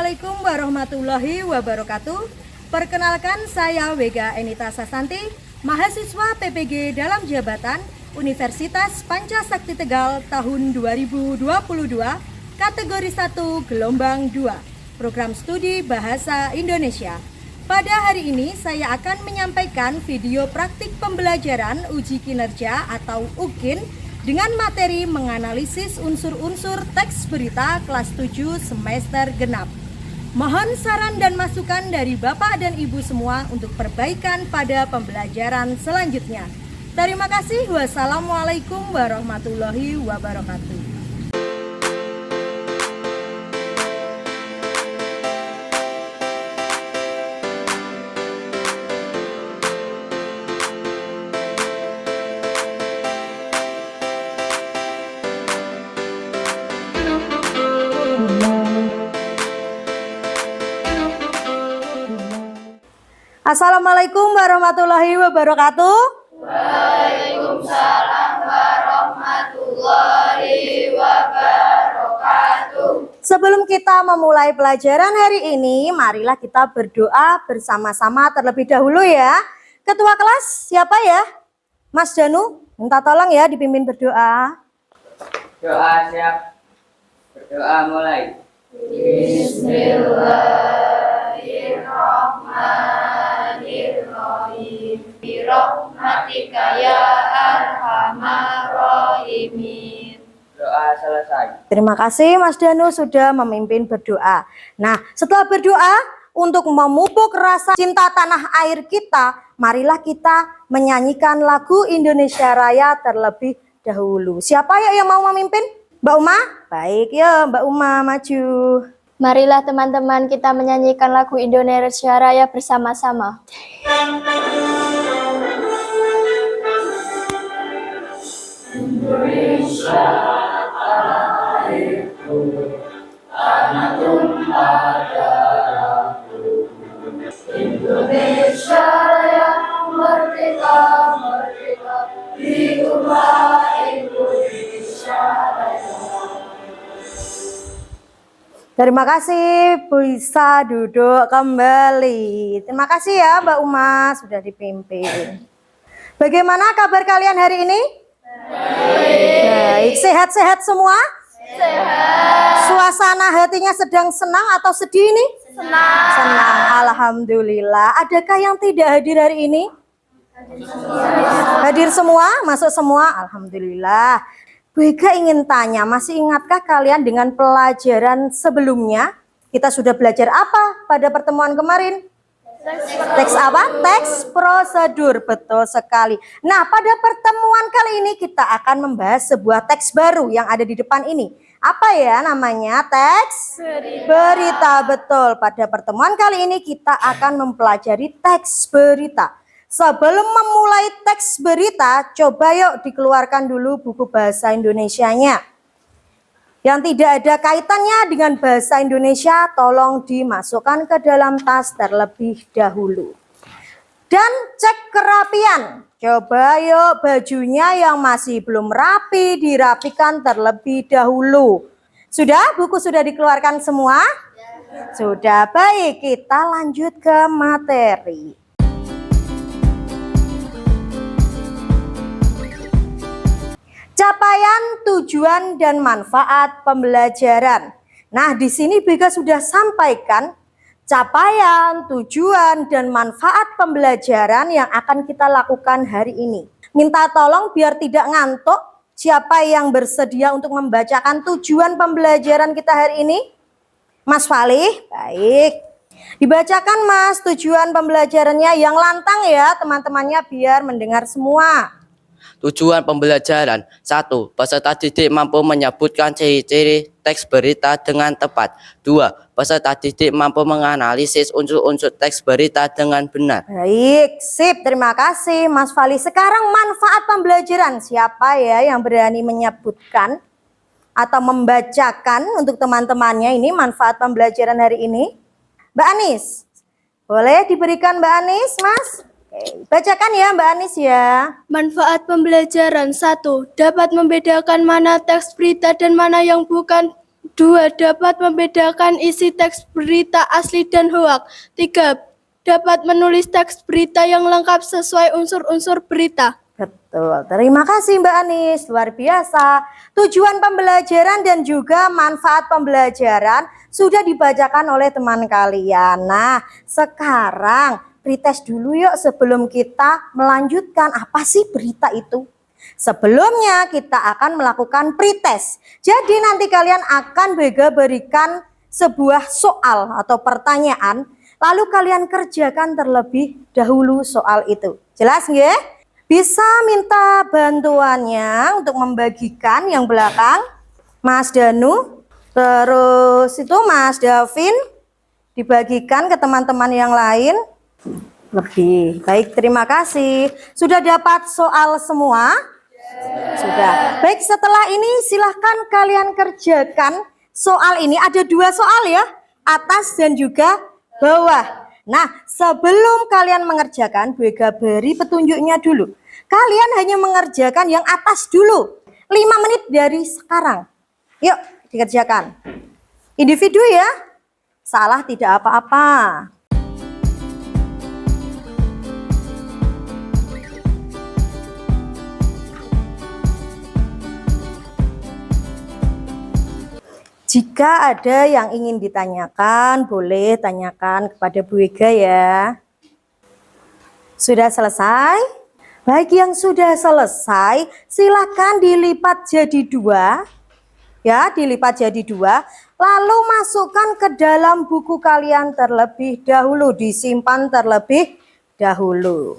Assalamualaikum warahmatullahi wabarakatuh. Perkenalkan, saya Wega Enita Sasanti, mahasiswa PPG dalam jabatan Universitas Pancasakti Tegal tahun 2022, kategori 1 gelombang 2, program studi Bahasa Indonesia. Pada hari ini saya akan menyampaikan video praktik pembelajaran uji kinerja atau UKIN dengan materi menganalisis unsur-unsur teks berita kelas 7 semester genap. Mohon saran dan masukan dari Bapak dan Ibu semua untuk perbaikan pada pembelajaran selanjutnya. Terima kasih. Wassalamualaikum warahmatullahi wabarakatuh. Assalamualaikum warahmatullahi wabarakatuh. Waalaikumsalam warahmatullahi wabarakatuh. Sebelum kita memulai pelajaran hari ini, marilah kita berdoa bersama-sama terlebih dahulu ya. Ketua kelas siapa ya? Mas Danu, minta tolong ya dipimpin berdoa. Doa siap. Berdoa mulai. Bismillahirrahmanirrahim. Birahmatika ya arhamar rahimin. Doa selesai. Terima kasih Mas Danu sudah memimpin berdoa. Nah, setelah berdoa untuk memupuk rasa cinta tanah air kita, marilah kita menyanyikan lagu Indonesia Raya terlebih dahulu. Siapa ya yang mau memimpin? Mbak Uma? Baik ya, Mbak Uma maju. Marilah teman-teman kita menyanyikan lagu Indonesia Raya bersama-sama. Indonesia tanah airku, tanah tumpah darahku. Indonesia Raya merdeka, merdeka, hiduplah Indonesia Raya. Terima kasih, bisa duduk kembali. Terima kasih ya Mbak Uma sudah dipimpin. Bagaimana kabar kalian hari ini? Baik. Sehat-sehat semua? Sehat. Suasana hatinya sedang senang atau sedih ini? Senang. Senang, alhamdulillah. Adakah yang tidak hadir hari ini? Hadir semua? Masuk semua? Alhamdulillah. Wega ingin tanya, masih ingatkah kalian dengan pelajaran sebelumnya? Kita sudah belajar apa pada pertemuan kemarin? Teks apa? Teks prosedur, betul sekali. Nah, pada pertemuan kali ini kita akan membahas sebuah teks baru yang ada di depan ini. Apa ya namanya? Teks berita, betul. Pada pertemuan kali ini kita akan mempelajari teks berita. Sebelum memulai teks berita, coba yuk dikeluarkan dulu buku bahasa Indonesianya. Yang tidak ada kaitannya dengan bahasa Indonesia, tolong dimasukkan ke dalam tas terlebih dahulu. Dan cek kerapian. Coba yuk bajunya yang masih belum rapi, dirapikan terlebih dahulu. Sudah? Buku sudah dikeluarkan semua? Sudah, baik. Kita lanjut ke materi. Capaian, tujuan, dan manfaat pembelajaran. Nah, di sini Bega sudah sampaikan capaian, tujuan, dan manfaat pembelajaran yang akan kita lakukan hari ini. Minta tolong biar tidak ngantuk. Siapa yang bersedia untuk membacakan tujuan pembelajaran kita hari ini? Mas Falih, baik. Dibacakan Mas tujuan pembelajarannya yang lantang ya teman-temannya biar mendengar semua. Tujuan pembelajaran 1. Peserta didik mampu menyebutkan ciri-ciri teks berita dengan tepat. 2. Peserta didik mampu menganalisis unsur-unsur teks berita dengan benar. Baik, sip. Terima kasih Mas Fali. Sekarang manfaat pembelajaran. Siapa ya yang berani menyebutkan atau membacakan untuk teman-temannya ini manfaat pembelajaran hari ini? Mbak Anis, boleh diberikan Mbak Anis, Mas? Oke, bacakan ya Mbak Anis ya. Manfaat pembelajaran 1. Dapat membedakan mana teks berita dan mana yang bukan 2. Dapat membedakan isi teks berita asli dan hoak. 3. Dapat menulis teks berita yang lengkap sesuai unsur-unsur berita. Betul, terima kasih Mbak Anis, luar biasa. Tujuan pembelajaran dan juga manfaat pembelajaran sudah dibacakan oleh teman kalian. Nah, sekarang pretest dulu yuk sebelum kita melanjutkan apa sih berita itu. Sebelumnya kita akan melakukan pretest. Jadi nanti kalian akan berikan sebuah soal atau pertanyaan, lalu kalian kerjakan terlebih dahulu soal itu. Jelas nggak? Bisa minta bantuannya untuk membagikan yang belakang, Mas Danu, terus itu Mas Davin, dibagikan ke teman-teman yang lain. Lebih baik, terima kasih. Sudah dapat soal semua? Sudah. Baik, setelah ini silahkan kalian kerjakan soal ini. Ada 2 soal ya, atas dan juga bawah. Nah, sebelum kalian mengerjakan, Bega beri petunjuknya dulu. Kalian hanya mengerjakan yang atas dulu. 5 menit dari sekarang. Yuk, dikerjakan. Individu ya. Salah tidak apa-apa. Jika ada yang ingin ditanyakan, boleh tanyakan kepada Bu Ega ya. Sudah selesai? Baik, yang sudah selesai, silakan dilipat jadi 2. Ya, dilipat jadi 2. Lalu masukkan ke dalam buku kalian terlebih dahulu, disimpan terlebih dahulu.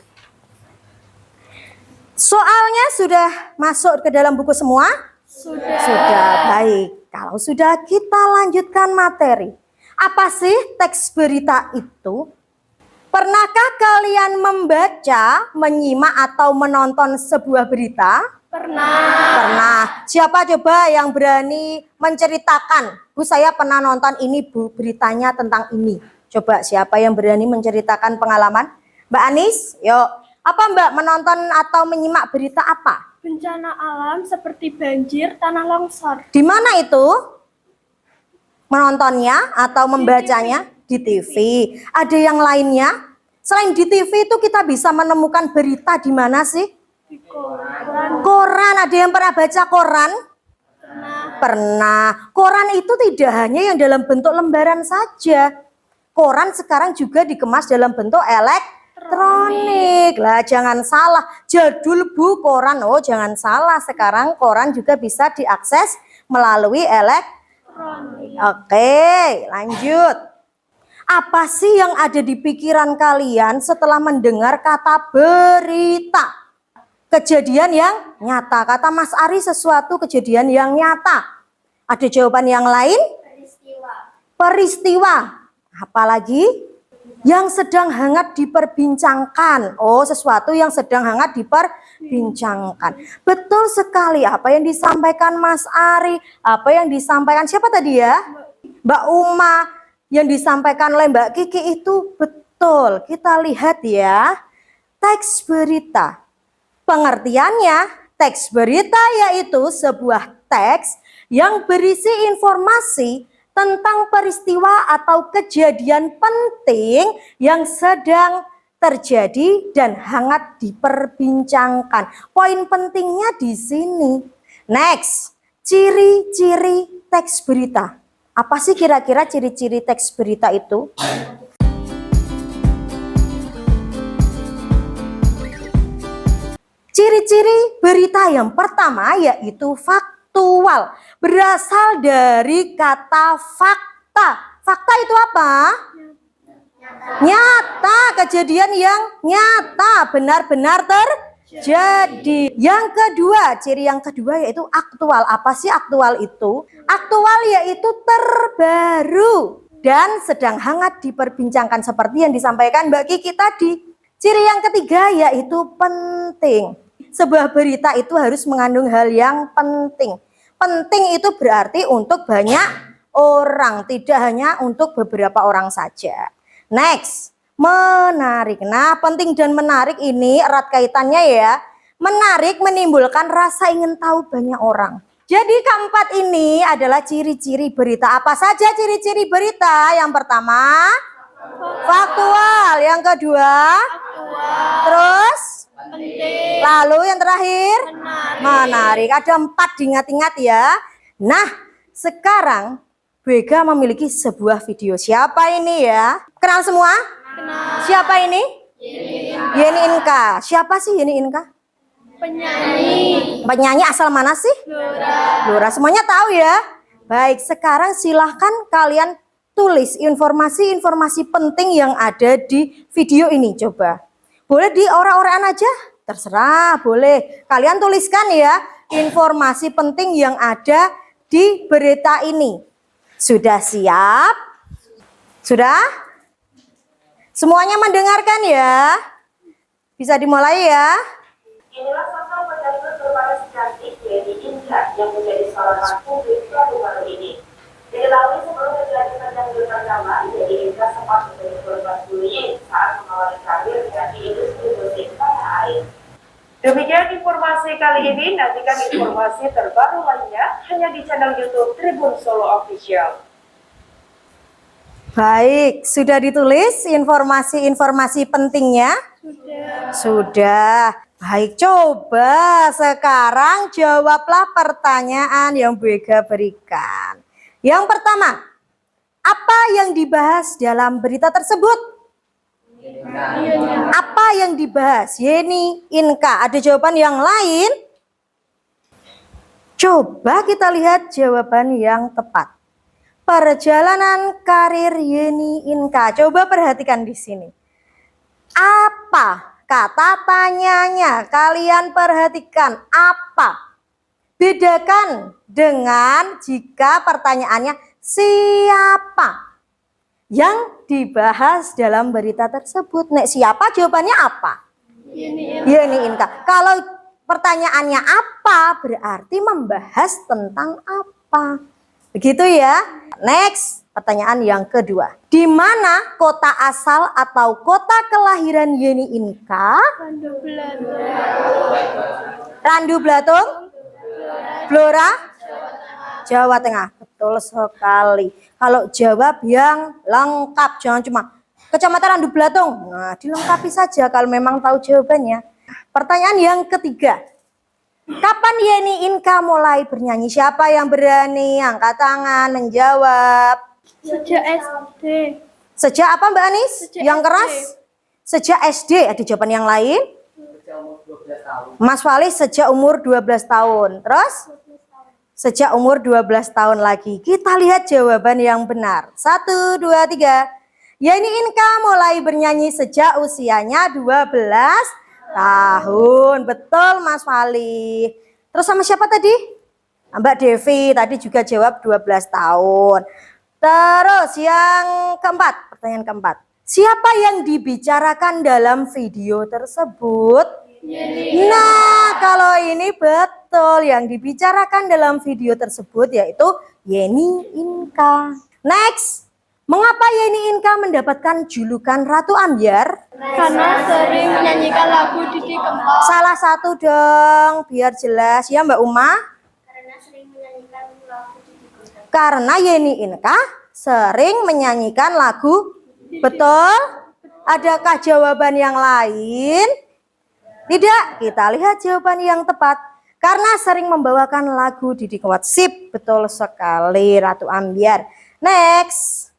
Soalnya sudah masuk ke dalam buku semua? Sudah, baik. Kalau sudah, kita lanjutkan materi. Apa sih teks berita itu? Pernahkah kalian membaca, menyimak atau menonton sebuah berita? Pernah. Siapa coba yang berani menceritakan? Bu, saya pernah nonton ini, Bu, beritanya tentang ini. Coba siapa yang berani menceritakan pengalaman? Mbak Anis, yuk. Apa Mbak menonton atau menyimak berita apa? Bencana alam seperti banjir, tanah longsor. Di mana itu? Menontonnya atau membacanya? Di TV. Ada yang lainnya? Selain di TV itu kita bisa menemukan berita di mana sih? Di koran. Koran. Ada yang pernah baca koran? Pernah. Koran itu tidak hanya yang dalam bentuk lembaran saja. Koran sekarang juga dikemas dalam bentuk elektronik. Lah jangan salah, jadul Bu koran. Oh jangan salah, sekarang koran juga bisa diakses melalui elektronik. Oke, lanjut. Apa sih yang ada di pikiran kalian setelah mendengar kata berita? Kejadian yang nyata. Kata Mas Ari, sesuatu kejadian yang nyata. Ada jawaban yang lain? Peristiwa. Apalagi? Yang sedang hangat diperbincangkan. Oh, sesuatu yang sedang hangat diperbincangkan. Betul sekali apa yang disampaikan Mas Ari. Apa yang disampaikan siapa tadi ya? Mbak Uma. Yang disampaikan oleh Mbak Kiki itu betul. Kita lihat ya. Teks berita. Pengertiannya, teks berita yaitu sebuah teks yang berisi informasi tentang peristiwa atau kejadian penting yang sedang terjadi dan hangat diperbincangkan. Poin pentingnya di sini. Next, ciri-ciri teks berita. Apa sih kira-kira ciri-ciri teks berita itu? Ciri-ciri berita yang pertama yaitu faktual. Berasal dari kata fakta. Fakta itu apa? Nyata, kejadian yang nyata, benar-benar terjadi. Yang kedua, ciri yang kedua yaitu aktual. Apa sih aktual itu? Aktual yaitu terbaru dan sedang hangat diperbincangkan seperti yang disampaikan Mbak Kiki tadi. Ciri yang ketiga yaitu penting. Sebuah berita itu harus mengandung hal yang penting. Penting itu berarti untuk banyak orang, tidak hanya untuk beberapa orang saja. Next, menarik. Nah, penting dan menarik ini erat kaitannya ya. Menarik menimbulkan rasa ingin tahu banyak orang. Jadi keempat ini adalah ciri-ciri berita. Apa saja ciri-ciri berita? Yang pertama, faktual. Yang kedua, terus, lalu yang terakhir, menarik. Ada 4, diingat-ingat ya. Nah, sekarang Bega memiliki sebuah video. Siapa ini ya? Kenal semua? Kenal. Siapa ini? Yeni Inka. Siapa sih Yeni Inka? Penyanyi. Penyanyi asal mana sih? Blora. Semuanya tahu ya? Baik, sekarang silahkan kalian tulis informasi-informasi penting yang ada di video ini. Coba. Boleh di ora-oraan aja? Terserah, boleh. Kalian tuliskan ya informasi penting yang ada di berita ini. Sudah siap? Sudah? Semuanya mendengarkan ya? Bisa dimulai ya? Inilah sosok penyanyi berbalas cantik Yeni Inka yang menjadi sorotan publik baru-baru ini. Diketahui sebelum menjadi penyanyi pertama, Yeni Inka sempat menjadi korban bullying saat mengawali karir di industri musik tanah air. Demikian informasi kali ini, nantikan informasi terbaru lainnya hanya di channel YouTube Tribun Solo Official. Baik, sudah ditulis informasi-informasi pentingnya? Sudah. Baik, coba sekarang jawablah pertanyaan yang Bega berikan. Yang pertama, apa yang dibahas dalam berita tersebut? Apa yang dibahas? Yeni Inka. Ada jawaban yang lain? Coba kita lihat jawaban yang tepat. Perjalanan karir Yeni Inka. Coba perhatikan di sini. Apa kata tanyanya? Kalian perhatikan apa? Bedakan dengan jika pertanyaannya siapa yang dibahas dalam berita tersebut. Nek siapa jawabannya apa? Yeni Inka. Kalau pertanyaannya apa berarti membahas tentang apa. Begitu ya. Next, pertanyaan yang kedua. Di mana kota asal atau kota kelahiran Yeni Inka? Randu Blatung? Blora? Jawa Tengah. Betul sekali. Kalau jawab yang lengkap, jangan cuma Kecamatan Randu Blatung. Nah, dilengkapi saja kalau memang tahu jawabannya. Pertanyaan yang ketiga. Kapan Yeni Inka mulai bernyanyi? Siapa yang berani angkat tangan menjawab? Sejak SD. Sejak apa Mbak Anis? Sejak Yang SD. keras? Sejak SD. Ada jawaban yang lain? Mas Fali sejak umur 12 tahun. Terus? Sejak umur 12 tahun lagi. Kita lihat jawaban yang benar. 1, 2, 3. Yeni Inka mulai bernyanyi sejak usianya 12 tahun. Betul Mas Fali. Terus sama siapa tadi? Mbak Devi tadi juga jawab 12 tahun. Terus yang keempat, pertanyaan keempat. Siapa yang dibicarakan dalam video tersebut? Nah, kalau ini betul. Yang dibicarakan dalam video tersebut yaitu Yeni Inka. Next. Mengapa Yeni Inka mendapatkan julukan Ratu Ambyar? Karena sering menyanyikan lagu Didi Kempot. Salah satu dong, biar jelas ya Mbak Uma. Karena sering menyanyikan lagu Didi Kempot. Karena Yeni Inka sering menyanyikan lagu. Betul? Adakah jawaban yang lain? Tidak, kita lihat jawaban yang tepat. Karena sering membawakan lagu Didi Kempot. Sip, betul sekali Ratu Ambyar. Next.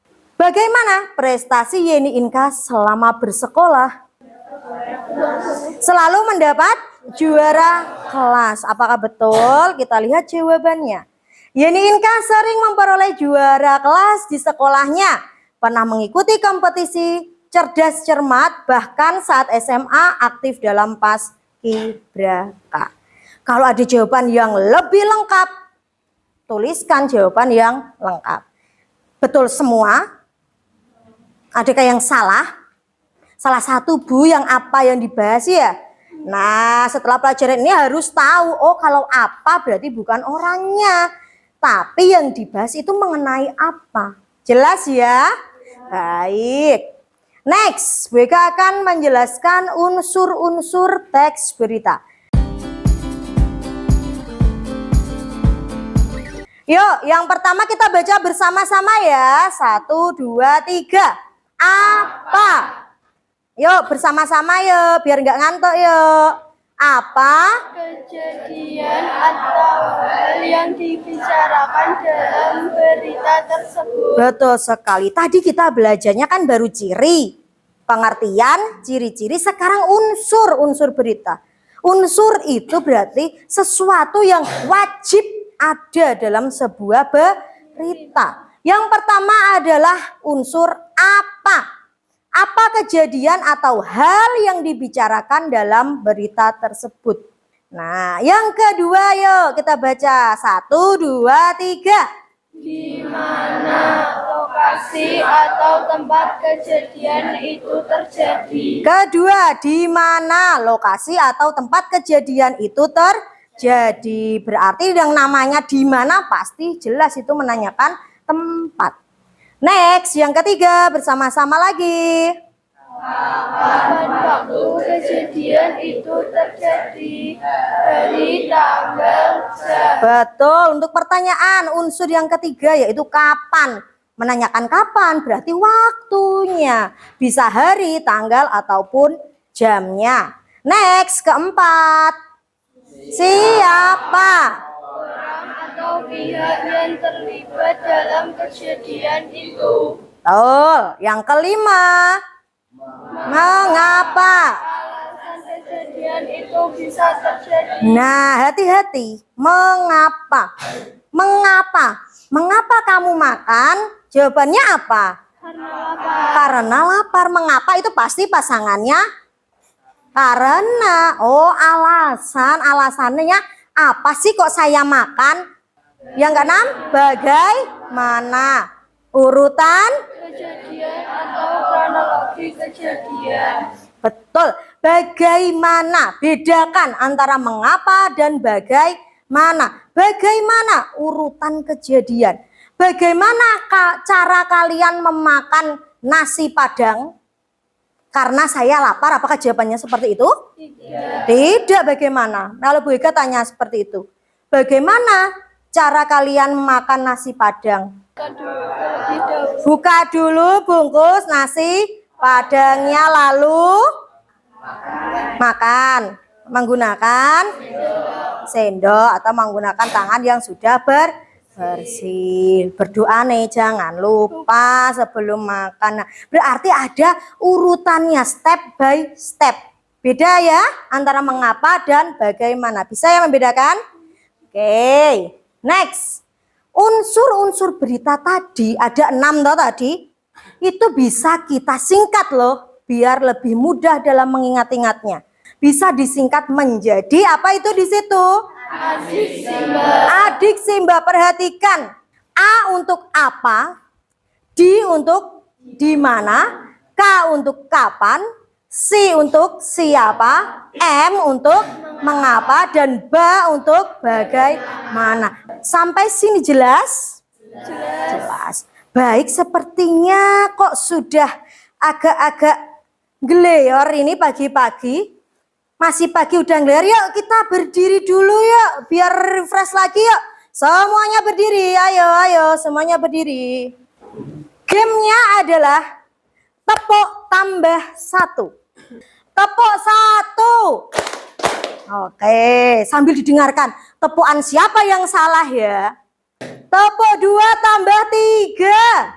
Bagaimana prestasi Yeni Inka selama bersekolah? Selalu mendapat juara kelas. Apakah betul? Kita lihat jawabannya. Yeni Inka sering memperoleh juara kelas di sekolahnya. Pernah mengikuti kompetisi cerdas cermat, bahkan saat SMA aktif dalam Paskibraka. Kalau ada jawaban yang lebih lengkap, tuliskan jawaban yang lengkap. Betul semua? Adakah yang salah? Salah satu Bu yang apa yang dibahas ya? Nah, setelah pelajaran ini harus tahu, oh kalau apa berarti bukan orangnya. Tapi yang dibahas itu mengenai apa. Jelas ya? Baik. Next, BK akan menjelaskan unsur-unsur teks berita. Yuk, yang pertama kita baca bersama-sama ya. 1, 2, 3. Apa? Yuk, bersama-sama yuk, biar nggak ngantuk yuk. Apa? Kejadian atau hal yang dibicarakan dalam berita tersebut. Betul sekali. Tadi kita belajarnya kan baru ciri, pengertian, ciri-ciri, sekarang unsur berita. Unsur itu berarti sesuatu yang wajib ada dalam sebuah berita. Yang pertama adalah unsur apa. Apa kejadian atau hal yang dibicarakan dalam berita tersebut. Nah, yang kedua yuk kita baca. 1, 2, 3. Di mana lokasi atau tempat kejadian itu terjadi. Kedua, di mana lokasi atau tempat kejadian itu terjadi. Berarti yang namanya di mana pasti jelas itu menanyakan tempat. Next, yang ketiga bersama-sama lagi. Kapan waktu kejadian itu terjadi, hari, tanggal, jam. Betul, untuk pertanyaan unsur yang ketiga yaitu kapan. Menanyakan kapan berarti waktunya. Bisa hari, tanggal, ataupun jamnya. Next, keempat. Siapa? Atau pihak yang terlibat dalam kejadian itu. Betul. Yang kelima. Mengapa? Alasan kejadian itu bisa terjadi. Nah, hati-hati. Mengapa? Mengapa? Mengapa kamu makan? Jawabannya apa? Karena lapar. Mengapa itu pasti pasangannya? Karena. Oh, alasan. Alasannya apa sih kok saya makan? Yang keenam, bagaimana? Urutan? Kejadian atau kronologi kejadian. Betul. Bagaimana? Bedakan antara mengapa dan bagaimana. Bagaimana urutan kejadian? Bagaimana cara kalian memakan nasi Padang? Karena saya lapar. Apakah jawabannya seperti itu? Tidak. Bagaimana? Kalau Bu Ega tanya seperti itu. Bagaimana cara kalian makan nasi Padang? Buka dulu bungkus nasi Padangnya lalu makan menggunakan sendok atau menggunakan tangan yang sudah bersih. Berdoa nih, jangan lupa sebelum makan. Nah, berarti ada urutannya step by step. Beda ya antara mengapa dan bagaimana. Bisa ya membedakan? Oke, next. Unsur-unsur berita tadi ada 6 toh tadi. Itu bisa kita singkat loh, biar lebih mudah dalam mengingat-ingatnya. Bisa disingkat menjadi apa itu di situ? Adik Simba. Adik Simba, perhatikan. A untuk apa? D untuk di mana? K untuk kapan? C untuk siapa? M untuk mengapa? Dan B untuk bagaimana. Sampai sini jelas? Jelas. Baik, sepertinya kok sudah agak-agak geleyor ini pagi-pagi. Masih pagi udah ngeliar, yuk kita berdiri dulu yuk, biar refresh lagi yuk. Semuanya berdiri, ayo semuanya berdiri. Gamenya adalah tepuk tambah 1. Tepuk 1. Oke, sambil didengarkan. Tepukan siapa yang salah ya? Tepuk 2 tambah 3.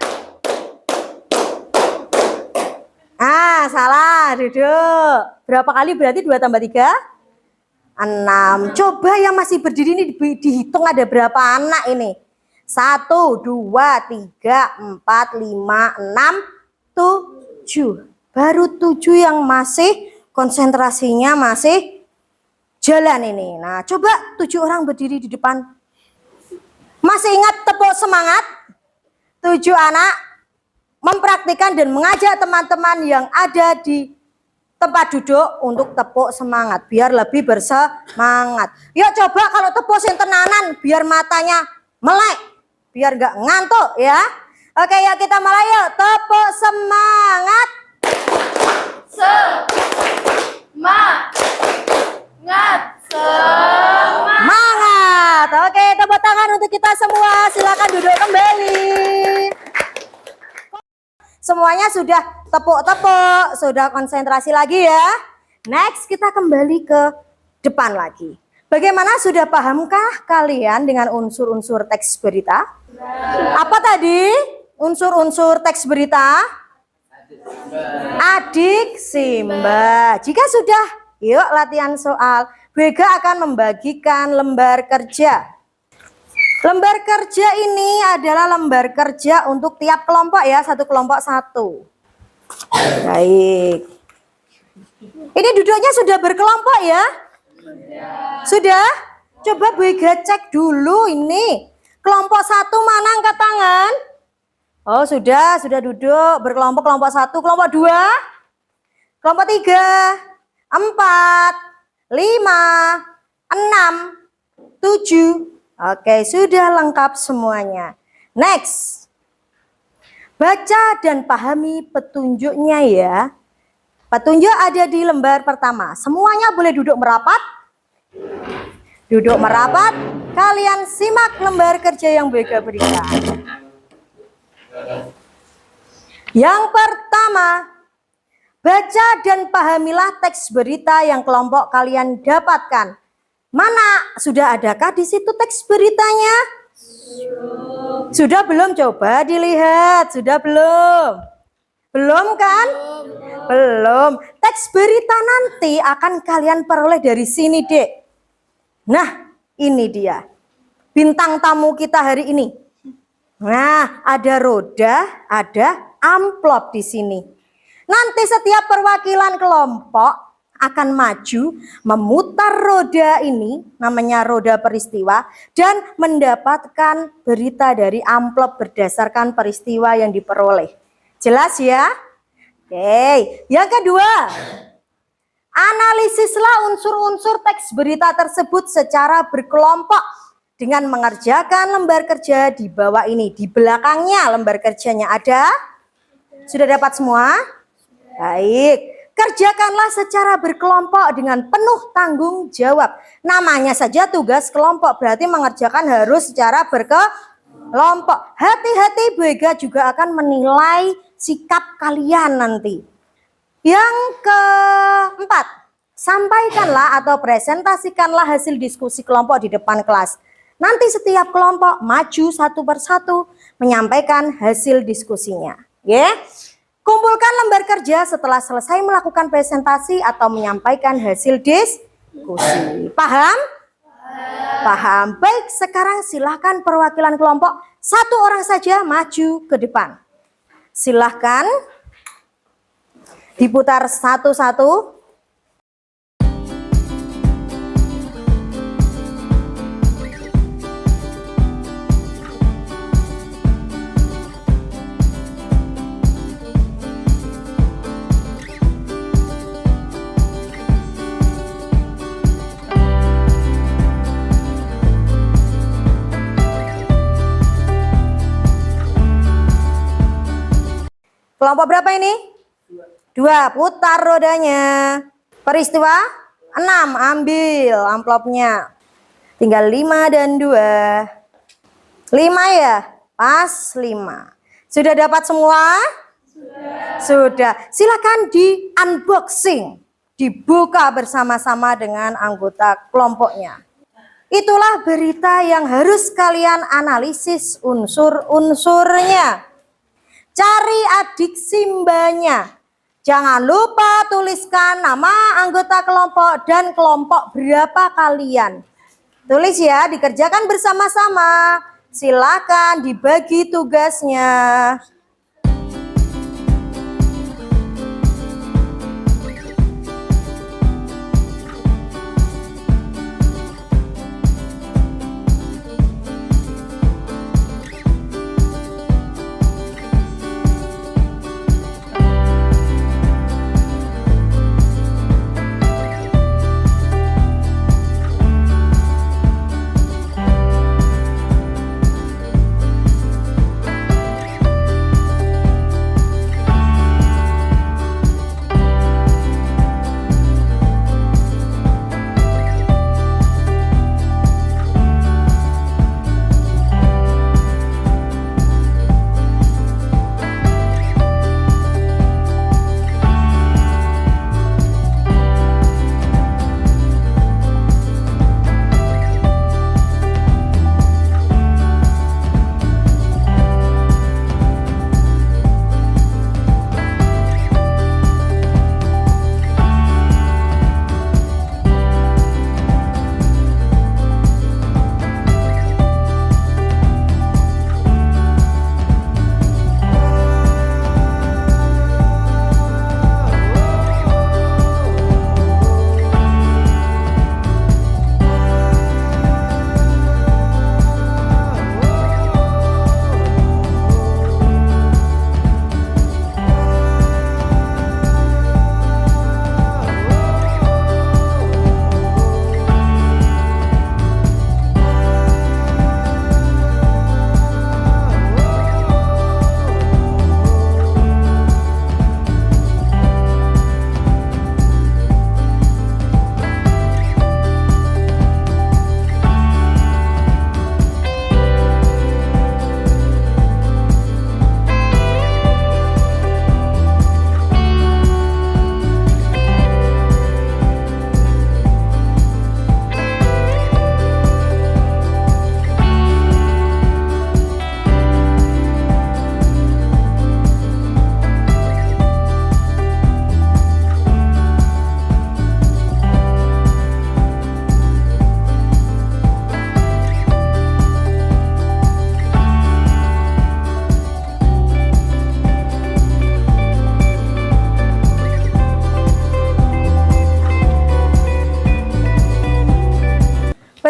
Ah, salah, duduk. Berapa kali berarti 2 tambah 3? 6. Coba yang masih berdiri ini dihitung ada berapa anak ini. 1, 2, 3, 4, 5, 6, 7. Baru 7 yang masih konsentrasinya masih jalan ini. Nah, coba 7 orang berdiri di depan. Masih ingat tepuk semangat? 7 anak mempraktikkan dan mengajak teman-teman yang ada di tempat duduk untuk tepuk semangat biar lebih bersemangat. Yuk coba kalau tepuk sing tenanan biar matanya melek, biar gak ngantuk ya. Oke, yuk kita mulai yuk. Tepuk semangat. Semangat. Oke, tepuk tangan untuk kita semua. sudah tepuk-tepuk, sudah konsentrasi lagi ya. Next kita kembali ke depan lagi. Bagaimana, sudah pahamkah kalian dengan unsur-unsur teks berita? Apa tadi unsur-unsur teks berita? Adik Simba. Jika sudah, yuk latihan soal. Bu Ega akan membagikan lembar kerja. Lembar kerja ini adalah lembar kerja untuk tiap kelompok ya, satu kelompok satu. Baik. Ini duduknya sudah berkelompok ya? Sudah? Coba Bu Ega cek dulu ini. Kelompok satu mana, angkat tangan? Oh sudah duduk berkelompok, kelompok satu, kelompok dua, kelompok tiga, 4, 5, 6, 7. Oke, sudah lengkap semuanya. Next. Baca dan pahami petunjuknya ya. Petunjuk ada di lembar pertama. Semuanya boleh duduk merapat. Duduk merapat. Kalian simak lembar kerja yang Bu Ega berikan. Yang pertama, baca dan pahamilah teks berita yang kelompok kalian dapatkan. Mana, sudah adakah di situ teks beritanya? Sudah belum? Coba dilihat. Sudah belum? Belum kan? Belum. Teks berita nanti akan kalian peroleh dari sini, Dek. Nah, ini dia. Bintang tamu kita hari ini. Nah, ada roda, ada amplop di sini. Nanti setiap perwakilan kelompok akan maju memutar roda ini, namanya roda peristiwa, dan mendapatkan berita dari amplop berdasarkan peristiwa yang diperoleh. Jelas ya? Oke, yang kedua, analisislah unsur-unsur teks berita tersebut secara berkelompok dengan mengerjakan lembar kerja di bawah ini. Di belakangnya lembar kerjanya ada. Sudah dapat semua? Baik. Kerjakanlah secara berkelompok dengan penuh tanggung jawab. Namanya saja tugas kelompok, berarti mengerjakan harus secara berkelompok. Hati-hati, Bu Ega juga akan menilai sikap kalian nanti. Yang keempat, sampaikanlah atau presentasikanlah hasil diskusi kelompok di depan kelas. Nanti setiap kelompok maju satu persatu menyampaikan hasil diskusinya. Ya. Kumpulkan lembar kerja setelah selesai melakukan presentasi atau menyampaikan hasil diskusi. Paham? Paham. Baik, sekarang silahkan perwakilan kelompok satu orang saja maju ke depan. Silahkan diputar satu-satu. Kelompok berapa ini? 2, putar rodanya. Peristiwa 6, ambil amplopnya. Tinggal 5 dan 2. 5 ya? Pas 5. Sudah dapat semua? Sudah. Silakan di unboxing. Dibuka bersama-sama dengan anggota kelompoknya. Itulah berita yang harus kalian analisis unsur-unsurnya. Cari adik Simbanya. Jangan lupa tuliskan nama anggota kelompok dan kelompok berapa kalian. Tulis ya, dikerjakan bersama-sama. Silakan dibagi tugasnya.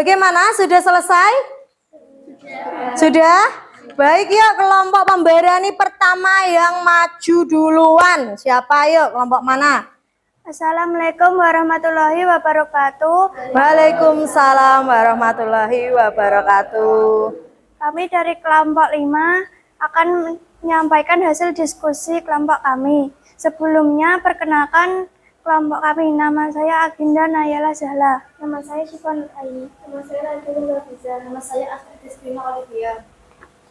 Bagaimana? Sudah selesai? Sudah? Baik, yuk kelompok pemberani pertama yang maju duluan. Siapa yuk? Kelompok mana? Assalamualaikum warahmatullahi wabarakatuh. Waalaikumsalam warahmatullahi wabarakatuh. Kami dari kelompok 5 akan menyampaikan hasil diskusi kelompok kami. Sebelumnya perkenalkan kelompok kami. Nama saya Aginda Nayala Zahla. Nama saya Sifan Ayi. Nama saya Radul Rabiza. Nama saya Astrid Destina Olivia.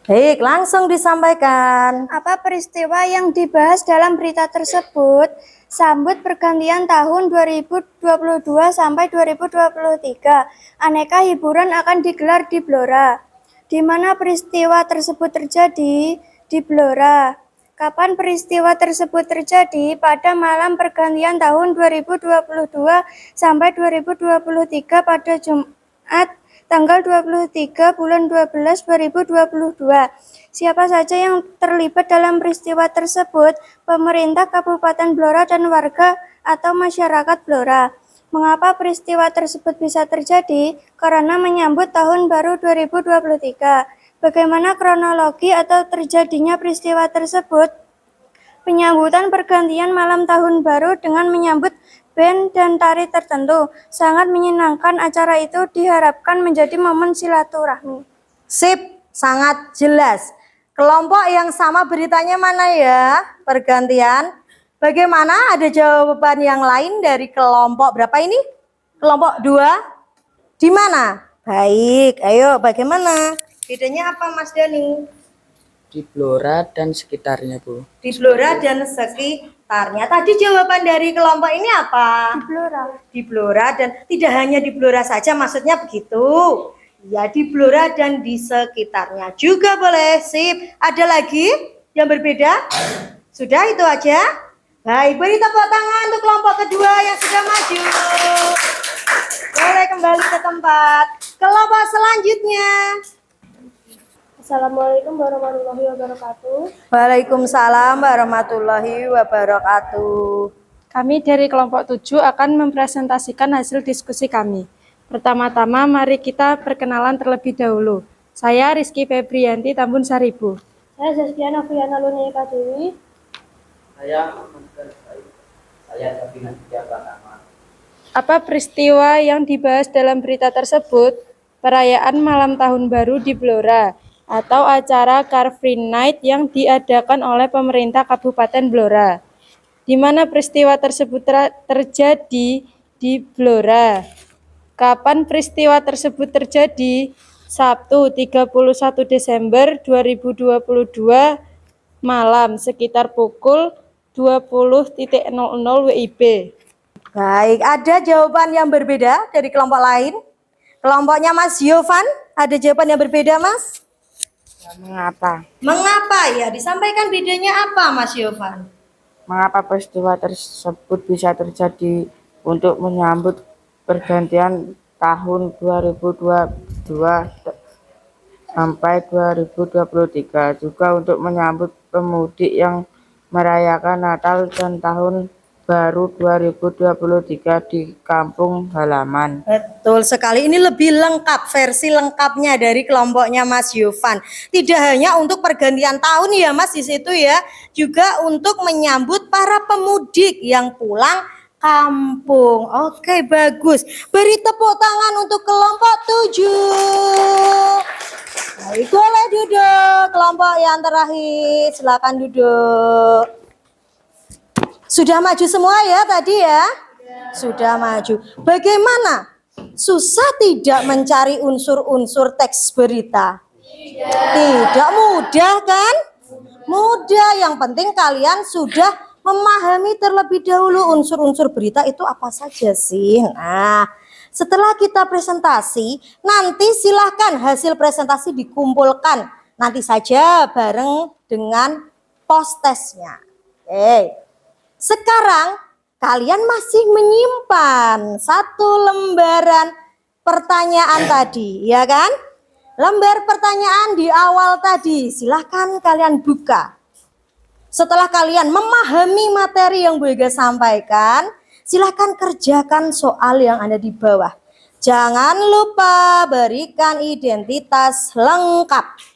Baik, langsung disampaikan. Apa peristiwa yang dibahas dalam berita tersebut? Sambut pergantian tahun 2022 sampai 2023. Aneka hiburan akan digelar di Blora. Di mana peristiwa tersebut terjadi? Di Blora. Kapan peristiwa tersebut terjadi? Pada malam pergantian tahun 2022 sampai 2023 pada Jumat tanggal 23 bulan 12 2022. Siapa saja yang terlibat dalam peristiwa tersebut? Pemerintah Kabupaten Blora dan warga atau masyarakat Blora. Mengapa peristiwa tersebut bisa terjadi? Karena menyambut tahun baru 2023. Bagaimana kronologi atau terjadinya peristiwa tersebut? Penyambutan pergantian malam tahun baru dengan menyambut band dan tari tertentu. Sangat menyenangkan, acara itu diharapkan menjadi momen silaturahmi. Sip, sangat jelas. Kelompok yang sama beritanya mana ya? Pergantian. Bagaimana? Ada jawaban yang lain dari kelompok berapa ini? Kelompok 2? Di mana? Baik, ayo bagaimana? Bedanya apa Mas Dani? Di Blora dan sekitarnya, Bu. Di Blora dan sekitarnya. Tadi jawaban dari kelompok ini apa? Di Blora. Di Blora dan tidak hanya di Blora saja, maksudnya begitu. Ya, di Blora dan di sekitarnya juga boleh. Sip. Ada lagi yang berbeda? Sudah itu aja? Baik, beri tepuk tangan untuk kelompok kedua yang sudah maju. Boleh kembali ke tempat. Kelompok selanjutnya. Assalamualaikum warahmatullahi wabarakatuh. Waalaikumsalam warahmatullahi wabarakatuh. Kami dari kelompok 7 akan mempresentasikan hasil diskusi kami. Pertama-tama mari kita perkenalan terlebih dahulu. Saya Rizky Febrianti Tambun Saribu. Saya Zaskia Noviana Lunia Dewi. Saya Sabina Tiga Pratama. Apa peristiwa yang dibahas dalam berita tersebut? Perayaan malam tahun baru di Blora atau acara Car Free Night yang diadakan oleh pemerintah Kabupaten Blora. Di mana peristiwa tersebut terjadi di Blora. Kapan peristiwa tersebut terjadi? Sabtu 31 Desember 2022 malam sekitar pukul 20.00 WIB. Baik, ada jawaban yang berbeda dari kelompok lain? Kelompoknya Mas Yovan, ada jawaban yang berbeda Mas? Mengapa? Mengapa ya? Disampaikan bedanya apa Mas Yovan? Mengapa peristiwa tersebut bisa terjadi untuk menyambut pergantian tahun 2022 sampai 2023, juga untuk menyambut pemudik yang merayakan Natal dan Tahun Baru 2023 di kampung halaman. Betul sekali, ini lebih lengkap, versi lengkapnya dari kelompoknya Mas Yovan. Tidak hanya untuk pergantian tahun ya Mas di situ ya, juga untuk menyambut para pemudik yang pulang kampung. Oke, bagus. Beri tepuk tangan untuk kelompok 7. Baik, boleh duduk. Kelompok yang terakhir, silakan duduk. Sudah maju semua ya tadi ya? Sudah maju. Bagaimana? Susah tidak mencari unsur-unsur teks berita? Tidak mudah kan? Mudah, yang penting kalian sudah memahami terlebih dahulu unsur-unsur berita itu apa saja sih. Nah, setelah kita presentasi, nanti silahkan hasil presentasi dikumpulkan. Nanti saja bareng dengan post-testnya. Oke. Sekarang kalian masih menyimpan satu lembaran pertanyaan tadi, ya kan? Lembar pertanyaan di awal tadi, silahkan kalian buka. Setelah kalian memahami materi yang Bu Ega sampaikan, silahkan kerjakan soal yang ada di bawah. Jangan lupa berikan identitas lengkap.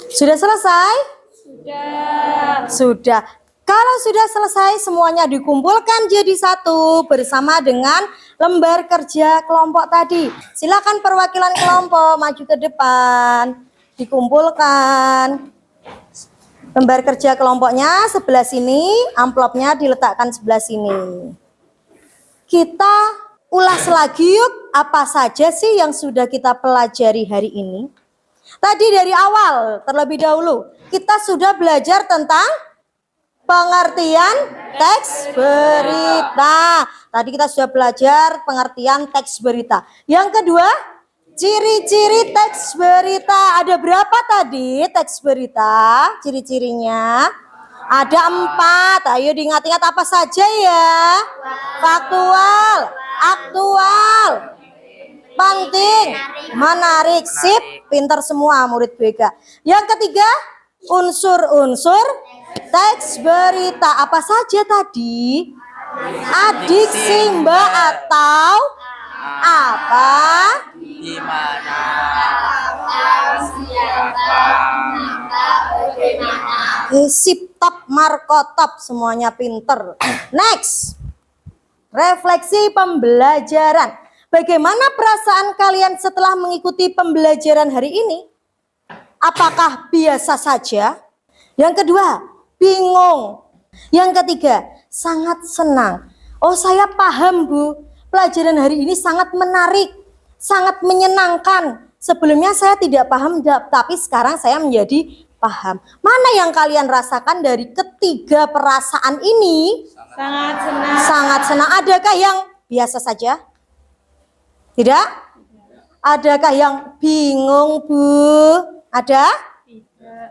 Sudah selesai? Sudah. Kalau sudah selesai semuanya dikumpulkan jadi satu bersama dengan lembar kerja kelompok tadi. Silakan perwakilan kelompok maju ke depan. Dikumpulkan. Lembar kerja kelompoknya sebelah sini, amplopnya diletakkan sebelah sini. Kita ulas lagi yuk, apa saja sih yang sudah kita pelajari hari ini? Tadi dari awal, terlebih dahulu, kita sudah belajar tentang pengertian teks berita. Tadi kita sudah belajar pengertian teks berita. Yang kedua, ciri-ciri teks berita. Ada berapa tadi teks berita? Ciri-cirinya ada 4. Ayo diingat-ingat apa saja ya? Faktual, aktual, penting, menarik, sip, pintar semua murid BK. Yang ketiga, unsur-unsur teks berita. Apa saja tadi? Adiksi mbak atau apa? Gimana? Sip, top, markotop, semuanya pinter. Next, refleksi pembelajaran. Bagaimana perasaan kalian setelah mengikuti pembelajaran hari ini? Apakah biasa saja? Yang kedua, bingung. Yang ketiga, sangat senang. Oh, saya paham, Bu. Pelajaran hari ini sangat menarik, sangat menyenangkan. Sebelumnya saya tidak paham, tapi sekarang saya menjadi paham. Mana yang kalian rasakan dari ketiga perasaan ini? Sangat senang. Sangat senang. Adakah yang biasa saja? Tidak? Adakah yang bingung, Bu? Ada?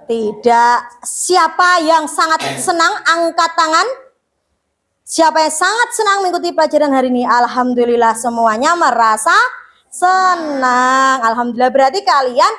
Tidak. Siapa yang sangat senang? Angkat tangan. Siapa yang sangat senang mengikuti pelajaran hari ini? Alhamdulillah, semuanya merasa senang. Alhamdulillah, berarti kalian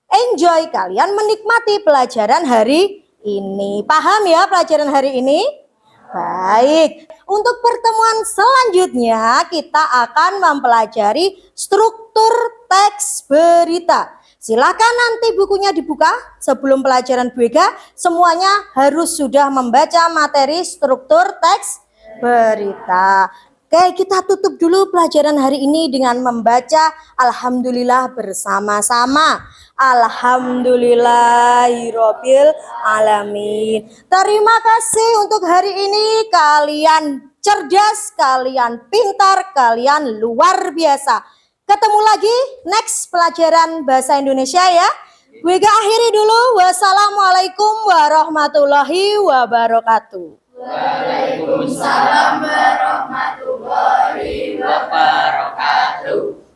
enjoy, kalian menikmati pelajaran hari ini. Paham ya pelajaran hari ini? Baik, untuk pertemuan selanjutnya kita akan mempelajari struktur teks berita. Silakan nanti bukunya dibuka sebelum pelajaran BK. Semuanya harus sudah membaca materi struktur teks berita. Oke, kita tutup dulu pelajaran hari ini dengan membaca Alhamdulillah bersama-sama. Alhamdulillahirabbil alamin. Terima kasih untuk hari ini. Kalian cerdas, kalian pintar, kalian luar biasa. Ketemu lagi next pelajaran bahasa Indonesia ya. Gue akhiri dulu. Wassalamualaikum warahmatullahi wabarakatuh. Waalaikumsalam warahmatullahi wabarakatuh.